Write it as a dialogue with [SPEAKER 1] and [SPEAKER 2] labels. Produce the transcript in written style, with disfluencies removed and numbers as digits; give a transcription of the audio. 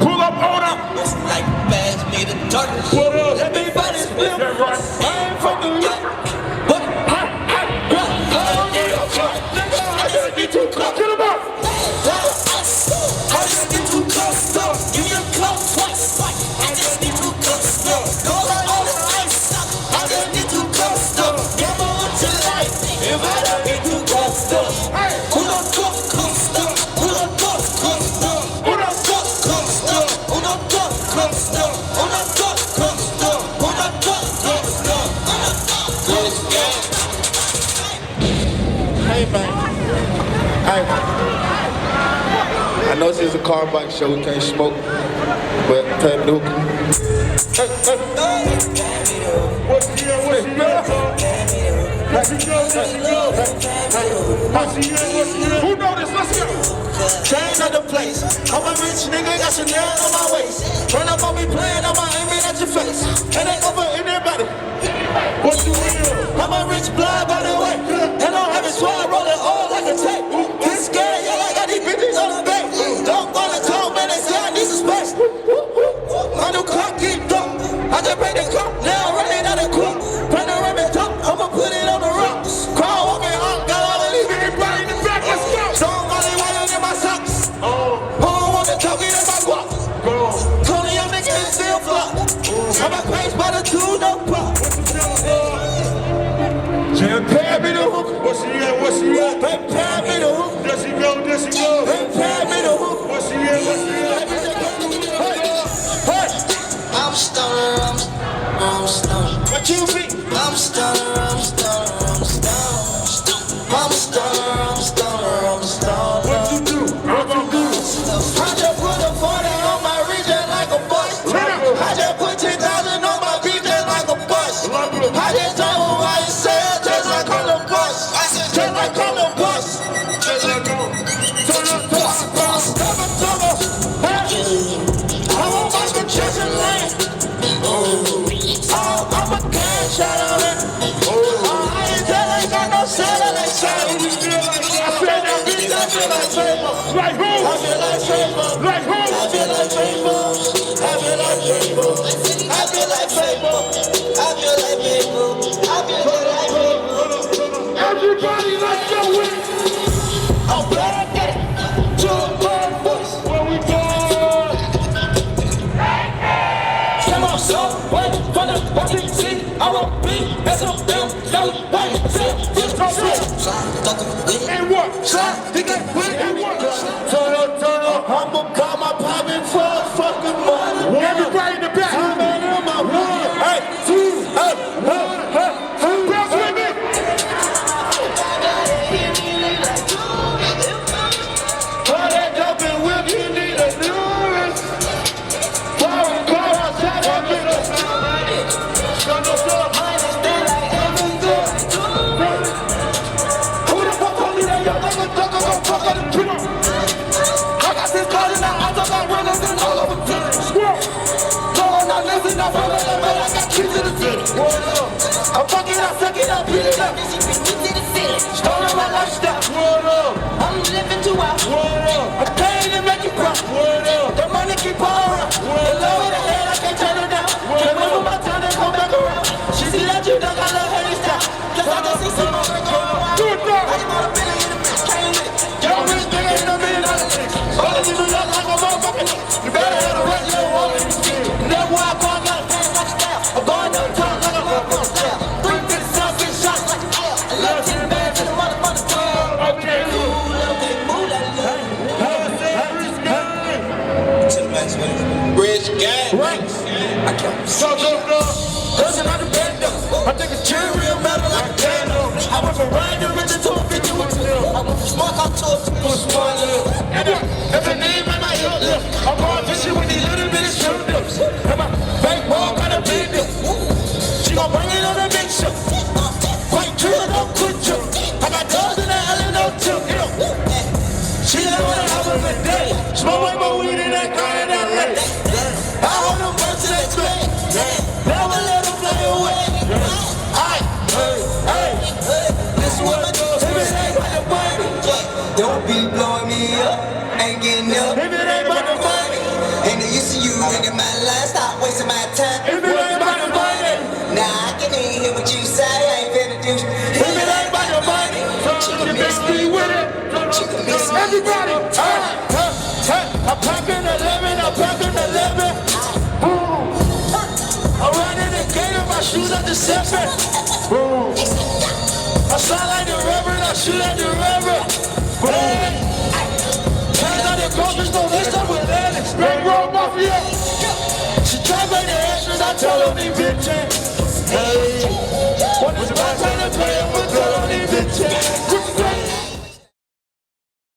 [SPEAKER 1] Pull up on her.
[SPEAKER 2] It's like bags made of dirt.
[SPEAKER 1] What up?
[SPEAKER 2] Everybody's real.
[SPEAKER 1] That right?
[SPEAKER 2] I ain't from the dirt. But I just get too close.
[SPEAKER 1] Get him up.
[SPEAKER 2] I just get too close. Give me a close twice. I just get too close. Go on all the ice. I just get too close. Gamble what you like. If I don't get too close. Who don't go close? Who don't go close? Who don't go close? Who don't go close? Who don't go close? Who don't go close?
[SPEAKER 3] Hey man. Hey. I know this is a car bike show, we can't smoke, but type Duke.
[SPEAKER 1] What's the Who know this? Let's go.
[SPEAKER 2] Change of the place. I'm a rich nigga, got Chanel on my waist. Run up on me playing, I'm aiming at your face. And ain't over anybody.
[SPEAKER 1] What you will?
[SPEAKER 2] I'm a rich blood by the way. And I'm having swag rolling all like a tape. Get scared, yeah, I got these bitches on the back. Don't wanna talk, man, they say I need some space. My new clock keep up. I just break the clock, now I'm running out of court. Panoramic top, I'ma put it on the rocks. Crowd walking up, got all of these
[SPEAKER 1] Everybody in the back, let's go.
[SPEAKER 2] don't money while in my socks. Home on the talking in my guap. Tony, young nigga is still flop. I'm a crazy by the two, no pop.
[SPEAKER 1] Prepare me the hook. What's she at? What's she at?
[SPEAKER 2] Prepare me the hook.
[SPEAKER 1] There she go, there she go.
[SPEAKER 2] Prepare me the hook.
[SPEAKER 1] What's she at? What's she at?
[SPEAKER 2] I'm stoned, I'm stoned.
[SPEAKER 1] What you be?
[SPEAKER 2] I'm stoned, I'm stoned, I'm stoned. I'm stoned, I'm stoned, I'm stoned.
[SPEAKER 1] What you do? What you do?
[SPEAKER 2] I just put a 40 on my region like a bus. I just put 10,000 on my beat just like a bus. I just told him why you said just like on the bus. Just like on the bus.
[SPEAKER 1] Just like go. Turn up, turn up.
[SPEAKER 2] I want my construction land. I'm a cash out of it. I ain't telling got no satellite sound. I feel that bitch, I feel like Fable.
[SPEAKER 1] Like who?
[SPEAKER 2] I feel like Fable.
[SPEAKER 1] Like who?
[SPEAKER 2] I feel like Fable. I feel like Fable. I feel like Fable. I feel like Fable. I feel like Fable.
[SPEAKER 1] Everybody, let's go with it.
[SPEAKER 2] I'm back at it. To a bird voice.
[SPEAKER 1] Where we going?
[SPEAKER 2] Come on, so wait for the YPC. I won't be as a bill. No, wait, sit, just go sit.
[SPEAKER 1] And what?
[SPEAKER 2] Shot, he get with
[SPEAKER 1] And what?
[SPEAKER 2] Turn up, I'ma call my poppin' for a fucking money.
[SPEAKER 1] Everybody in the back.
[SPEAKER 2] I'm in my one. Hey, two, hey.
[SPEAKER 1] Bounce with me.
[SPEAKER 2] Pour that dope and whip, you need a new wrist. Pour a car outside, I get a stand like everything. Who the fuck told me that young nigga gon' fuck on the trigger? I got this card in the house, I got runners and all over the squirrel. No, I'm not listening, I'm from LA, but I got keys to the city. I'm fucking up, suck it up, beat it up. Stolen my lifestyle. I'm living too wild. I can't even make it proud. The money keep pouring. The love in the head, I can't turn it down. Can't wait for my time to come back around. She see that you done got love her style. Cause I can see some more going wild.
[SPEAKER 1] Do it now.
[SPEAKER 2] I just want a billion in the bitch, can't live. Young rich nigga in a $1 million chicks. All of you look like a motherfucking nigga. You better have a regular one in the street. That's why I got a pass like a style. I'm going up top like a motherfucking style. 350 shots, get shots like a L. I love you, man, to the motherfucking club.
[SPEAKER 1] Okay.
[SPEAKER 2] Rich gang. I can't
[SPEAKER 1] Go, go, go.
[SPEAKER 2] Doesn't out the bed though. I think a cherry real metal like a candle. I went from riding the rich to a 50 with you. I went from smart out to a small little. And if a name in my ear lip, I'm going fishing with these little bitty shrimp lips. And my bank ball got a big dip. She gon' bring it on the big ship. Quite true, don't quit you. I got dogs in the alley, no tip. She don't wanna have a good day. Smoke way more weed in that car in LA. I hold them birds to that play. Never let them fly away. Hey, this is what I do. If it ain't about the money, don't be blowing me up. Ain't getting up. If it ain't about the money,
[SPEAKER 1] Everybody.
[SPEAKER 2] I'm packing 11, I'm packing 11. Boom. I'm running the gate with my shoes at the seven. Boom. I sound like the reverend, I shoot at the reverend. Boom. Hands on the coffins, don't mix up with lettuce.
[SPEAKER 1] Big Road Mafia.
[SPEAKER 2] She try to make the extras, I tell them they bitchin'. Hey, when it's my time to play, I'm gonna tell them they bitchin'.